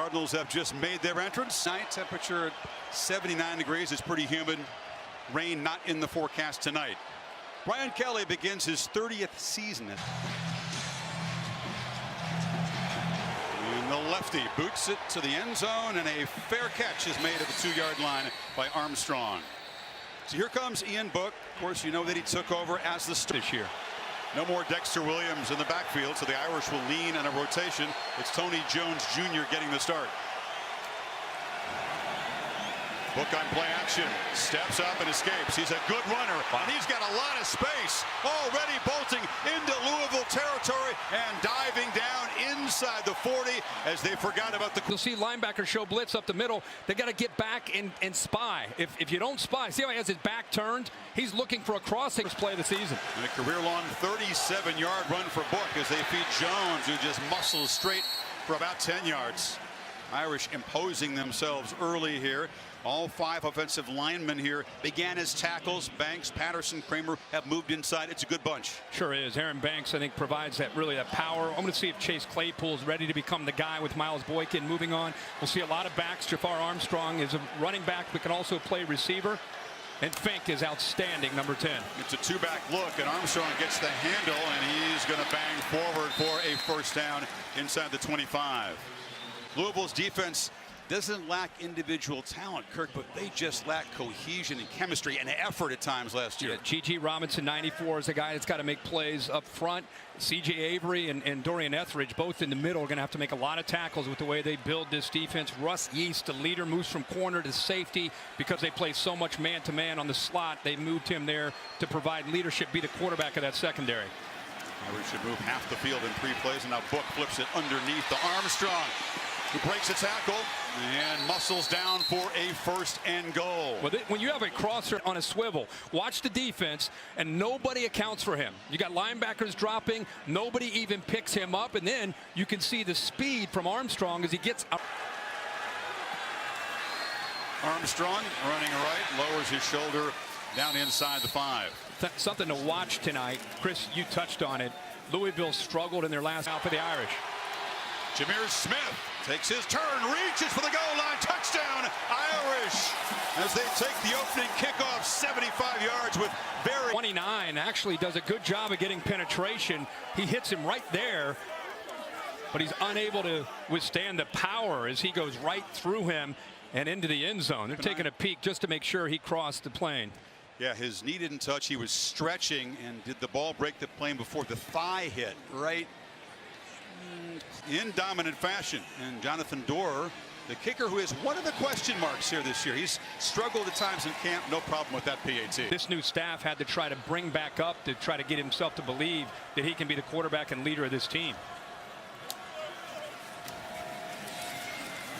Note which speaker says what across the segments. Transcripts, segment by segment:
Speaker 1: Cardinals have just made their entrance. Night temperature 79 degrees. It's pretty humid. Rain not in the forecast tonight. Brian Kelly begins his 30th season. And the lefty boots it to the end zone, and a fair catch is made at the 2-yard line by Armstrong. So here comes Ian Book. Of course, you know that he took over as the starter this year. No more Dexter Williams in the backfield, so the Irish will lean in a rotation. It's Tony Jones Jr. getting the start. Book on play action, steps up and escapes. He's a good runner, and he's got a lot of space. Already bolting into Louisville territory and diving down inside the 40 as they forgot about the...
Speaker 2: You'll see linebackers show blitz up the middle. They got to get back and spy. If you don't spy, see how he has his back turned? He's looking for a crossing play of the season.
Speaker 1: And a career-long 37-yard run for Book as they feed Jones, who just muscles straight for about 10 yards. Irish imposing themselves early here. All 5 offensive linemen here began as tackles. Banks, Patterson, Kramer have moved inside. It's a good bunch.
Speaker 2: Sure is. Aaron Banks, I think, provides that power. I'm going to see if Chase Claypool is ready to become the guy with Miles Boykin moving on. We'll see a lot of backs. Jafar Armstrong is a running back but can also play receiver. And Fink is outstanding, number 10.
Speaker 1: It's a 2-back look, and Armstrong gets the handle, and he's going to bang forward for a first down inside the 25. Louisville's defense doesn't lack individual talent, Kirk, but they just lack cohesion and chemistry and effort at times last year.
Speaker 2: Yeah, G.G. Robinson, 94, is the guy that's got to make plays up front. C.J. Avery and Dorian Etheridge, both in the middle, are going to have to make a lot of tackles with the way they build this defense. Russ Yeast, the leader, moves from corner to safety because they play so much man-to-man on the slot. They moved him there to provide leadership, be the quarterback of that secondary.
Speaker 1: Irish should move half the field in 3 plays, and now Book flips it underneath to Armstrong, who breaks a tackle and muscles down for a first and goal.
Speaker 2: Well, when you have a crosser on a swivel, watch the defense, and nobody accounts for him. You got linebackers dropping, nobody even picks him up, and then you can see the speed from Armstrong as he gets up.
Speaker 1: Armstrong running right, lowers his shoulder down inside the 5.
Speaker 2: Something to watch tonight. Chris, you touched on it. Louisville struggled in their last out for the Irish.
Speaker 1: Jameer Smith takes his turn, reaches for the goal line, touchdown Irish as they take the opening kickoff 75 yards with very
Speaker 2: 29 actually does a good job of getting penetration. He hits him right there, but he's unable to withstand the power as he goes right through him and into the end zone. They're taking a peek just to make sure he crossed the plane.
Speaker 1: Yeah, his knee didn't touch. He was stretching, and did the ball break the plane before the thigh hit right in dominant fashion? And Jonathan Doerer, the kicker, who is one of the question marks here this year. He's struggled at times in camp. No problem with that PAT.
Speaker 2: This new staff had to try to bring back up to try to get himself to believe that he can be the quarterback and leader of this team.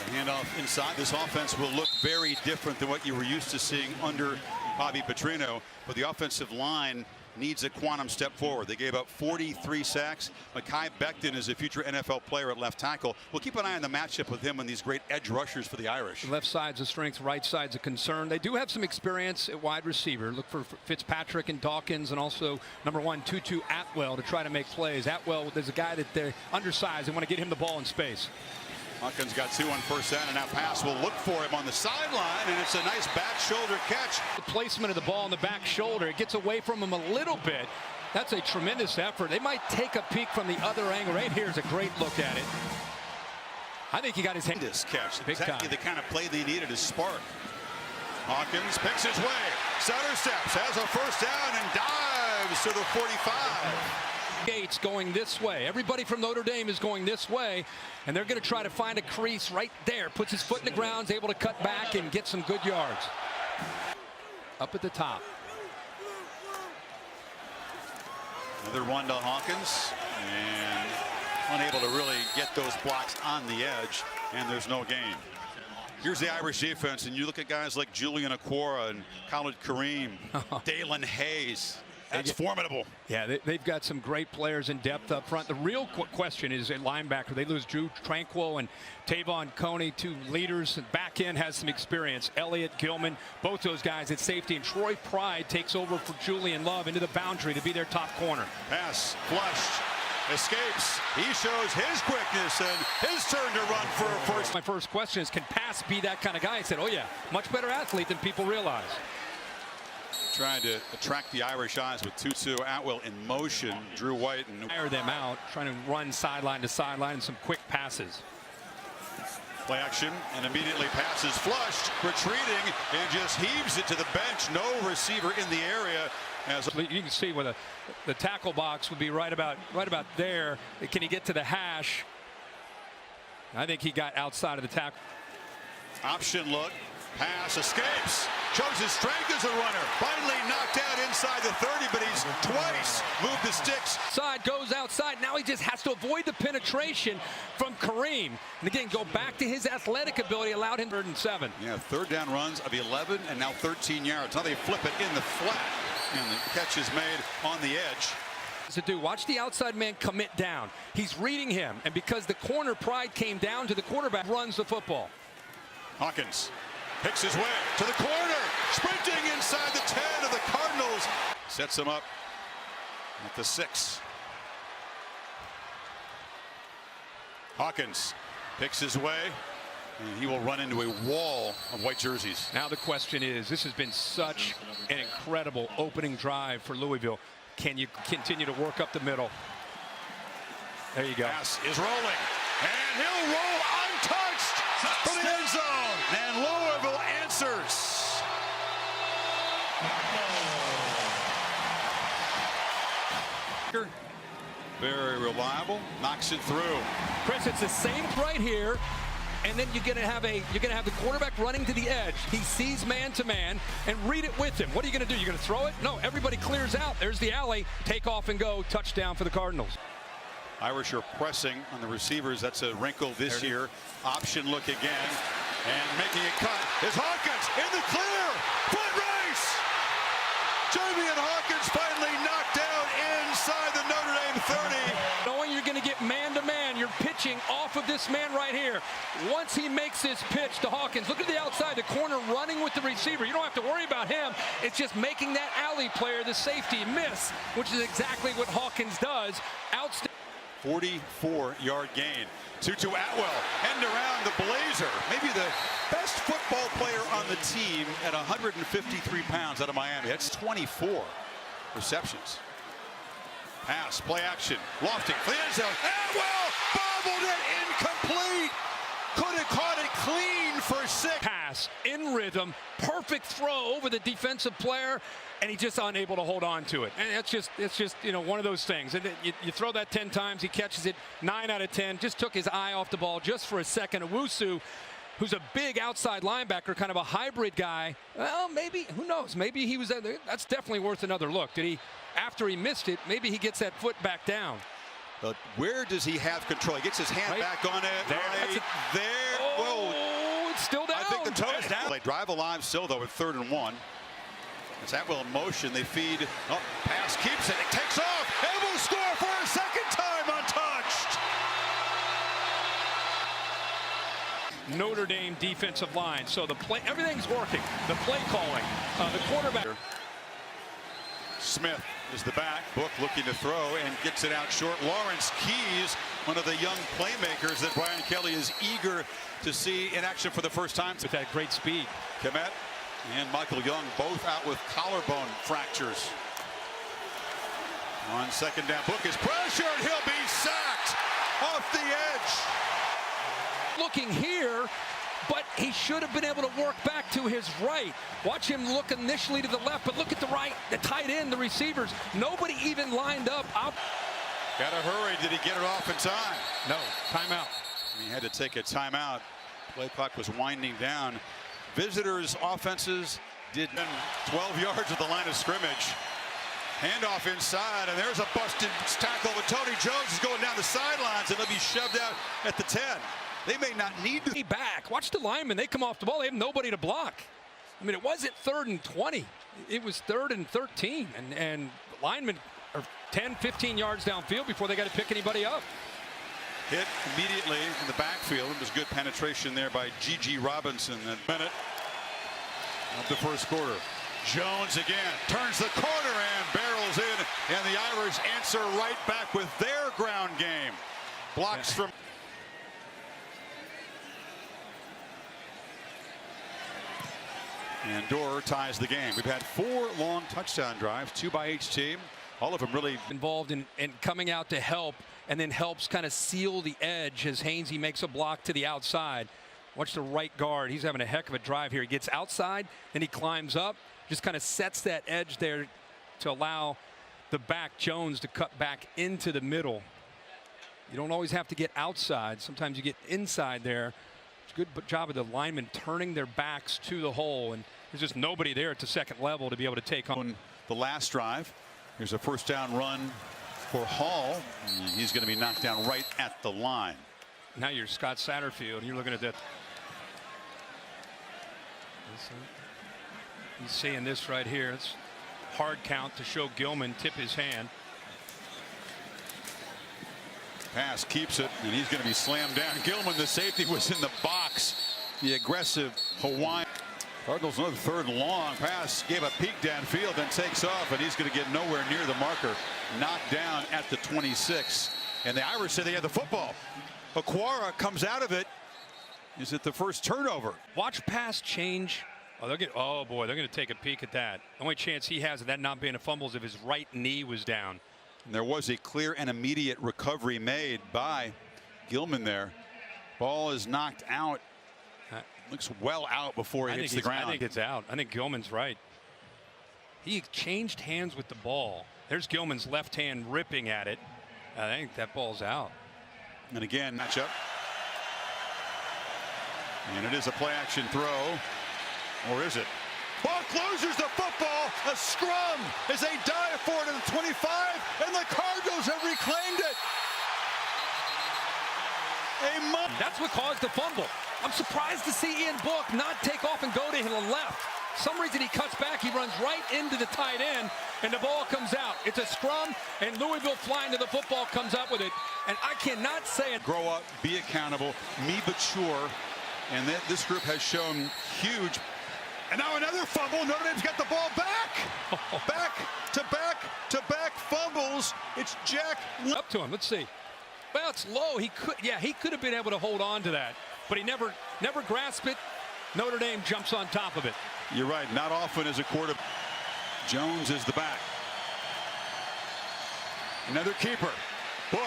Speaker 1: The handoff inside. This offense will look very different than what you were used to seeing under Bobby Petrino, but the offensive line needs a quantum step forward. They gave up 43 sacks. Mekhi Becton is a future NFL player at left tackle. We'll keep an eye on the matchup with him and these great edge rushers for the Irish.
Speaker 2: Left side's a strength, right side's a concern. They do have some experience at wide receiver. Look for Fitzpatrick and Dawkins, and also number 1, Tutu Atwell to try to make plays. Atwell, there's a guy that they're undersized. They want to get him the ball in space.
Speaker 1: Hawkins got 2 on first down, and now pass will look for him on the sideline, and it's a nice back shoulder catch.
Speaker 2: The placement of the ball on the back shoulder, it gets away from him a little bit. That's a tremendous effort. They might take a peek from the other angle. Right here's a great look at it. I think he got his hand.
Speaker 1: This catch,
Speaker 2: big
Speaker 1: exactly
Speaker 2: time.
Speaker 1: The kind of play they needed to spark. Hawkins picks his way, center steps, has a first down, and dives to the 45.
Speaker 2: Gates going this way. Everybody from Notre Dame is going this way, and they're going to try to find a crease right there. Puts his foot in the ground, is able to cut back and get some good yards. Up at the top.
Speaker 1: Another one to Hawkins, and unable to really get those blocks on the edge, and there's no gain. Here's the Irish defense, and you look at guys like Julian Okwara and Khalid Kareem, Dalen Hayes. That's formidable.
Speaker 2: Yeah, they've got some great players in depth up front. The real question is at linebacker. They lose Drew Tranquil and Tavon Coney, 2 leaders. Back end has some experience. Elliott, Gilman, both those guys at safety. And Troy Pride takes over for Julian Love into the boundary to be their top corner.
Speaker 1: Pass flushed escapes. He shows his quickness and his turn to run for a first.
Speaker 2: My first question is, can Pass be that kind of guy? I said, oh yeah, much better athlete than people realize.
Speaker 1: Trying to attract the Irish eyes with Tutu Atwell in motion. Drew White and
Speaker 2: Tire them out, trying to run sideline to sideline and some quick passes.
Speaker 1: play action, and immediately passes flushed, retreating, and just heaves it to the bench. No receiver in the area. As
Speaker 2: you can see where the tackle box would be right about there. Can he get to the hash? I think he got outside of the tackle.
Speaker 1: Option look, pass escapes, shows his strength as a runner. Finally knocked out inside the 30, but he's twice moved the sticks.
Speaker 2: Side goes outside. Now he just has to avoid the penetration from Kareem. And again, go back to his athletic ability, allowed him 107.
Speaker 1: Yeah, third down runs of 11 and now 13 yards. Now they flip it in the flat, and the catch is made on the edge.
Speaker 2: To do, watch the outside man commit down. He's reading him, and because the corner pride came down to the quarterback, runs the football.
Speaker 1: Hawkins picks his way to the corner, sprinting inside the 10 of the Cardinals. Sets him up at the 6. Hawkins picks his way, and he will run into a wall of white jerseys.
Speaker 2: Now the question is, this has been such an incredible opening drive for Louisville. Can you continue to work up the middle? There you go.
Speaker 1: Pass is rolling, and he'll roll untouched for the end zone. And Louisville answers. Very reliable, knocks it through.
Speaker 2: Chris, it's the same right here. And then you're gonna have the quarterback running to the edge. He sees man to man, and read it with him. What are you gonna do? You're gonna throw it? No, everybody clears out. There's the alley. Take off and go. Touchdown for the Cardinals.
Speaker 1: Irish are pressing on the receivers. That's a wrinkle this year. Option look again, and making a cut is Hawkins in the clear. Foot race. Jamian Hawkins finally knocked down inside the Notre Dame 30.
Speaker 2: Knowing you're gonna get man to man, you're pitching off of this man right here. Once he makes this pitch to Hawkins, look at the outside, the corner running with the receiver. You don't have to worry about him. It's just making that alley player, the safety, miss, which is exactly what Hawkins does. Outstanding.
Speaker 1: 44-yard gain. Tutu Atwell end around the Blazer. Maybe the best football player on the team at 153 pounds out of Miami. That's 24 receptions. Pass, play action, lofting for the end zone. Atwell bobbled it, incomplete. Could have caught it clean for 6.
Speaker 2: Pass in rhythm, perfect throw over the defensive player, and he's just unable to hold on to it. And it's just one of those things. And you throw that 10 times, he catches it 9 out of 10. Just took his eye off the ball just for a second. Owusu, who's a big outside linebacker, kind of a hybrid guy. Well, maybe, who knows? Maybe he was. That's definitely worth another look. Did he? After he missed it, maybe he gets that foot back down.
Speaker 1: But where does he have control? He gets his hand back on it.
Speaker 2: There.
Speaker 1: Right there.
Speaker 2: Oh,
Speaker 1: whoa.
Speaker 2: it's still down.
Speaker 1: I think the toe is down. They drive alive still, though, at 3rd and 1. It's Atwell in motion. They feed. Oh, pass keeps it. It takes off. And will score for a second time untouched.
Speaker 2: Notre Dame defensive line. So the play, everything's working. The play calling, the quarterback.
Speaker 1: Smith is the back. Book looking to throw and gets it out short. Lawrence Keys, one of the young playmakers that Brian Kelly is eager to see in action for the first time.
Speaker 2: With that great speed.
Speaker 1: Kemet and Michael Young both out with collarbone fractures. On 2nd down, Book is pressured. He'll be sacked off the edge.
Speaker 2: Looking here, but he should have been able to work back to his right. Watch him look initially to the left, but look at the right, the tight end, the receivers. Nobody even lined up.
Speaker 1: Gotta hurry. Did he get it off in time?
Speaker 2: No, timeout.
Speaker 1: He had to take a timeout. Play clock was winding down. Visitors' offenses did 12 yards at the line of scrimmage. Handoff inside, and there's a busted tackle, but Tony Jones is going down the sidelines, and he'll be shoved out at the 10. They may not need to
Speaker 2: be back. Watch the linemen. They come off the ball. They have nobody to block. I mean, it wasn't 3rd and 20. It was 3rd and 13. And linemen are 10, 15 yards downfield before they got to pick anybody up.
Speaker 1: Hit immediately in the backfield. It was good penetration there by G.G. Robinson. That minute of the first quarter. Jones again turns the corner and barrels in, and the Irish answer right back with their ground game. Blocks from. And Dorr ties the game. We've had 4 long touchdown drives, 2 by each team. All of them really
Speaker 2: involved in coming out to help, and then helps kind of seal the edge as Hainsey makes a block to the outside. Watch the right guard. He's having a heck of a drive here. He gets outside, then he climbs up, just kind of sets that edge there to allow the back, Jones, to cut back into the middle. You don't always have to get outside. Sometimes you get inside there. It's a good job of the linemen turning their backs to the hole, and there's just nobody there at the second level to be able to take on.
Speaker 1: The last drive, here's a first down run for Hall. He's going to be knocked down right at the line.
Speaker 2: Now you're Scott Satterfield, and you're looking at that. He's seeing this right here. It's hard count to show Gilman tip his hand.
Speaker 1: Pass keeps it, and he's going to be slammed down. Gilman, the safety, was in the box. The aggressive Hawaiian. Cardinals another 3rd and long. Pass gave a peek downfield, then takes off, and he's going to get nowhere near the marker. Knocked down at the 26. And the Irish say they have the football. Aquara comes out of it. Is it the first turnover?
Speaker 2: Watch pass change. Oh boy, they're going to take a peek at that. The only chance he has of that not being a fumble is if his right knee was down.
Speaker 1: And there was a clear and immediate recovery made by Gilman there. Ball is knocked out. Looks well out before it hits the ground.
Speaker 2: I think it's out. I think Gilman's right. He changed hands with the ball. There's Gilman's left hand ripping at it. I think that ball's out.
Speaker 1: And again, matchup. And it is a play action throw. Or is it? Buck loses the football. A scrum as they dive for it at the 25. And the Cardinals have reclaimed it.
Speaker 2: That's what caused the fumble. I'm surprised to see Ian Book not take off and go to the left. Some reason he cuts back. He runs right into the tight end, and the ball comes out. It's a scrum, and Louisville flying to the football comes up with it. And I cannot say it.
Speaker 1: Grow up, be accountable, be mature. And this group has shown huge. And now another fumble. Notre Dame's got the ball back. Back to back fumbles. It's Jack.
Speaker 2: Up to him. Let's see. Well, it's low. He could have been able to hold on to that, but he never grasped it. Notre Dame jumps on top of it.
Speaker 1: You're right. Not often as a quarterback. Jones is the back. Another keeper. Book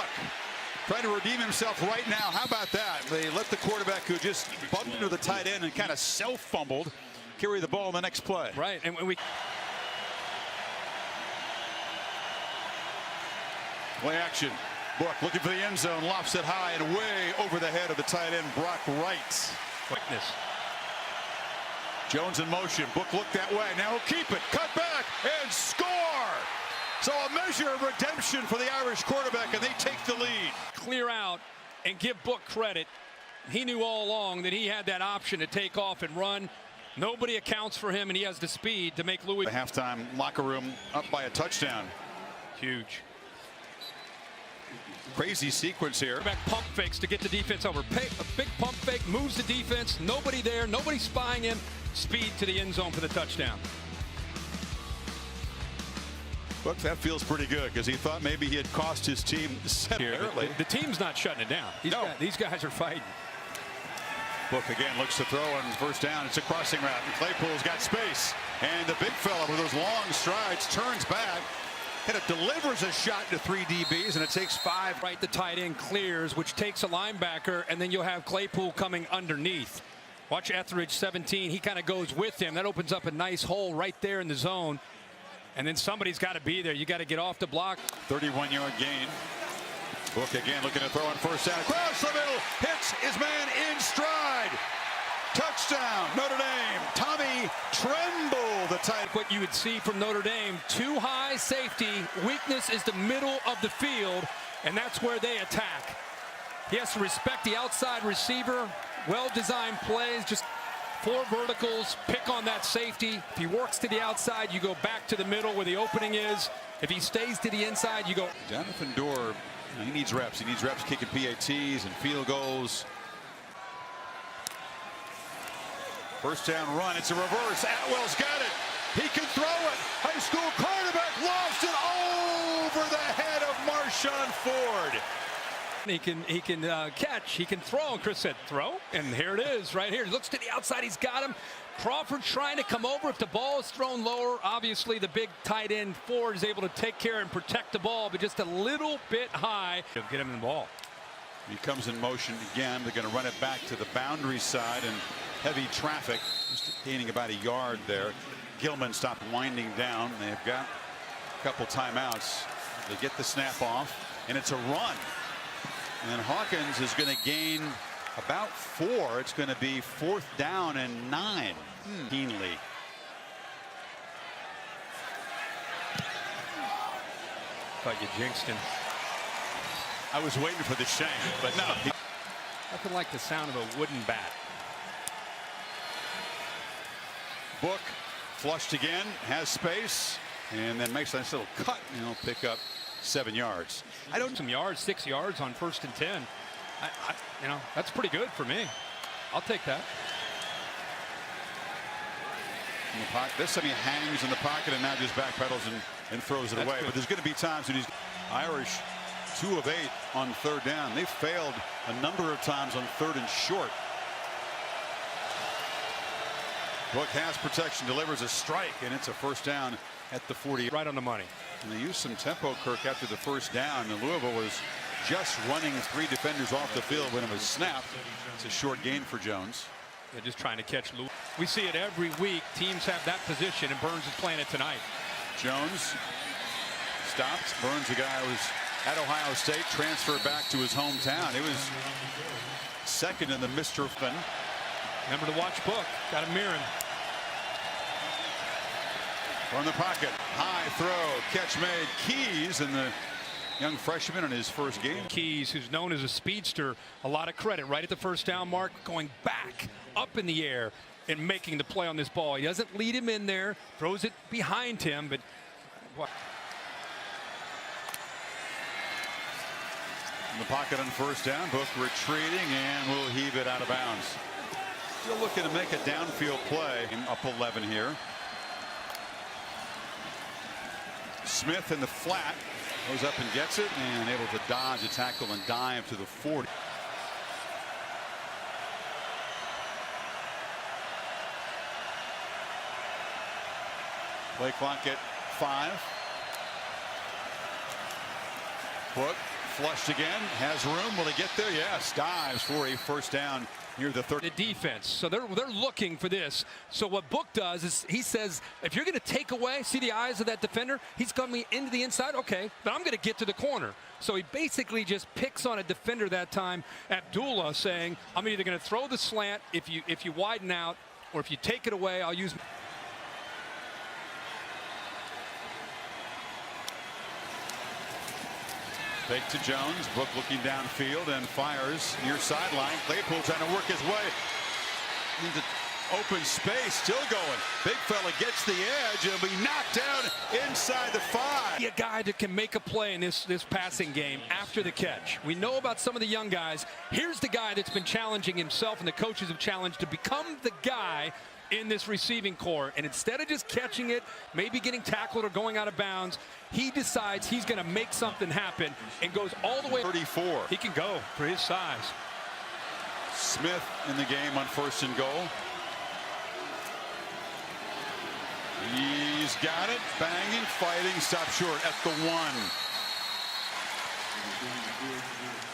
Speaker 1: trying to redeem himself right now. How about that? They let the quarterback who just bumped into the tight end and kind of self-fumbled carry the ball in the next play.
Speaker 2: Right, and we.
Speaker 1: Play action. Book looking for the end zone, lofts it high and way over the head of the tight end, Brock Wright.
Speaker 2: Quickness.
Speaker 1: Jones in motion. Book looked that way. Now he'll keep it. Cut back and score. So a measure of redemption for the Irish quarterback, and they take the lead.
Speaker 2: Clear out and give Book credit. He knew all along that he had that option to take off and run. Nobody accounts for him, and he has the speed to make Louisville.
Speaker 1: The halftime locker room up by a touchdown.
Speaker 2: Huge.
Speaker 1: Crazy sequence here.
Speaker 2: Back pump fakes to get the defense over. A big pump fake moves the defense. Nobody there. Nobody spying him. Speed to the end zone for the touchdown.
Speaker 1: Look, that feels pretty good because he thought maybe he had cost his team early.
Speaker 2: The team's not shutting it down. These guys are fighting.
Speaker 1: Book again looks to throw on first down. It's a crossing route, and Claypool's got space. And the big fella with those long strides turns back. And it delivers a shot to 3 DBs, and it takes 5.
Speaker 2: Right, the tight end clears, which takes a linebacker, and then you'll have Claypool coming underneath. Watch Etheridge, 17. He kind of goes with him. That opens up a nice hole right there in the zone. And then somebody's got to be there. You got to get off the block.
Speaker 1: 31-yard gain. Book again looking to throw on first down. Across the middle, hits his man in stride. Touchdown, Notre Dame. Tommy Tremble, the tight.
Speaker 2: What you would see from Notre Dame, too high safety. Weakness is the middle of the field, and that's where they attack. He has to respect the outside receiver. Well-designed plays, just 4 verticals, pick on that safety. If he works to the outside, you go back to the middle where the opening is. If he stays to the inside, you go.
Speaker 1: Jonathan Dorr, he needs reps. He needs reps kicking PATs and field goals. First down run, it's a reverse. Atwell's got it. He can throw it. High school quarterback lost it over the head of Marshawn Ford.
Speaker 2: He can catch, he can throw, and Chris said throw, and here it is right here. He looks to the outside, he's got him. Crawford trying to come over. If the ball is thrown lower, obviously the big tight end Ford is able to take care and protect the ball, but just a little bit high to get him in the ball.
Speaker 1: He comes in motion again. They're going to run it back to the boundary side, and heavy traffic, just gaining about a yard there. Gilman stopped winding down. They've got a couple timeouts. They get the snap off, and it's a run. And then Hawkins is going to gain about 4. It's going to be 4th down and 9. Keenly.
Speaker 2: Thought you jinxed him.
Speaker 1: I was waiting for the shank, but no.
Speaker 2: Nothing like the sound of a wooden bat.
Speaker 1: Book flushed again, has space, and then makes a nice little cut, and he'll pick up 7 yards.
Speaker 2: I don't some yards, 6 yards on 1st and 10. You know, that's pretty good for me. I'll take that.
Speaker 1: In the pocket. This time he hangs in the pocket and now just backpedals and throws it away.
Speaker 2: Good.
Speaker 1: But there's going to be times when he's Irish 2 of 8 on 3rd down. They failed a number of times on 3rd and short. Book has protection, delivers a strike, and it's a 1st down at the 40.
Speaker 2: Right on the money.
Speaker 1: And they used some tempo, Kirk, after the 1st down. And Louisville was just running 3 defenders off the field when it was snapped. It's a short gain for Jones.
Speaker 2: They're just trying to catch Louisville. We see it every week. Teams have that position, and Burns is playing it tonight.
Speaker 1: Jones stopped. Burns, a guy who was at Ohio State, transferred back to his hometown. He was 2nd in the Mr. Fun.
Speaker 2: Remember to watch Book. Got him mirroring.
Speaker 1: From the pocket, high throw, catch made. Keys, and the young freshman in his 1st game.
Speaker 2: Keys, who's known as a speedster, a lot of credit right at the 1st down mark, going back up in the air and making the play on this ball. He doesn't lead him in there, throws it behind him, but what?
Speaker 1: In the pocket on 1st down, Book retreating and will heave it out of bounds. Still looking to make a downfield play. Up 11 here. Smith in the flat goes up and gets it, and able to dodge a tackle and dive to the 40. Play clock at 5. Book flushed again, has room. Will he get there? Yes, dives for a 1st down near the 30.
Speaker 2: The defense, so they're looking for this. So what Book does is he says, if you're going to take away, see the eyes of that defender, he's coming into the inside, okay, but I'm going to get to the corner. So he basically just picks on a defender that time, Abdullah, saying, I'm either going to throw the slant if you widen out, or if you take it away, I'll use.
Speaker 1: Fake to Jones. Book looking downfield and fires near sideline. Claypool trying to work his way into open space. Still going. Big fella gets the edge and will be knocked down inside the 5.
Speaker 2: A guy that can make a play in this passing game after the catch. We know about some of the young guys. Here's the guy that's been challenging himself, and the coaches have challenged to become the guy in this receiving core, and instead of just catching it, maybe getting tackled or going out of bounds, he decides he's going to make something happen and goes all the way.
Speaker 1: 34.
Speaker 2: He can go for his size.
Speaker 1: Smith in the game on 1st and goal. He's got it. Banging, fighting, stop short at the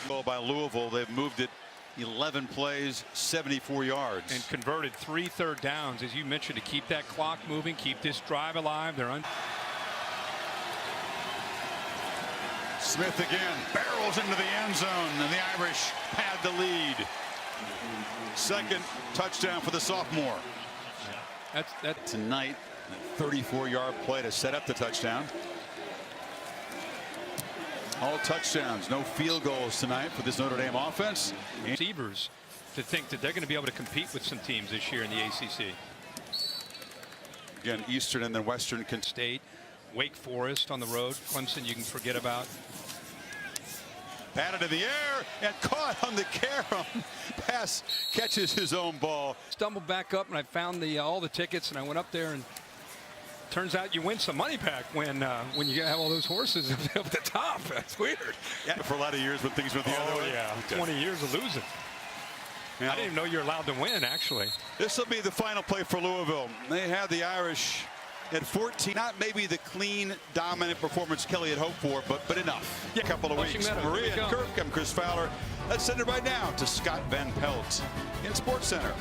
Speaker 1: 1. Goal by Louisville. They've moved it 11 plays, 74 yards.
Speaker 2: And converted 3 3rd downs, as you mentioned, to keep that clock moving, keep this drive alive.
Speaker 1: Smith again barrels into the end zone, and the Irish had the lead. 2nd touchdown for the sophomore.
Speaker 2: That's
Speaker 1: tonight. 34-yard play to set up the touchdown. All touchdowns, no field goals tonight for this Notre Dame offense.
Speaker 2: Receivers to think that they're going to be able to compete with some teams this year in the ACC.
Speaker 1: Again, Eastern and then Western
Speaker 2: State, Wake Forest on the road. Clemson you can forget about.
Speaker 1: Batted in the air and caught on the carom. Pass catches his own ball.
Speaker 2: Stumbled back up and I found all the tickets, and I went up there and turns out you win some money back when you have all those horses up at the top. That's weird.
Speaker 1: Yeah, for a lot of years when things went the other way.
Speaker 2: Yeah, 20 years of losing.
Speaker 1: Yeah.
Speaker 2: I didn't even know you're allowed to win, actually.
Speaker 1: This will be the final play for Louisville. They had the Irish at 14. Not maybe the clean, dominant performance Kelly had hoped for, but enough.
Speaker 2: Yeah,
Speaker 1: A couple of weeks.
Speaker 2: Meadow,
Speaker 1: Maria and
Speaker 2: go.
Speaker 1: Kirk, I'm Chris Fowler. Let's send it right now to Scott Van Pelt in SportsCenter.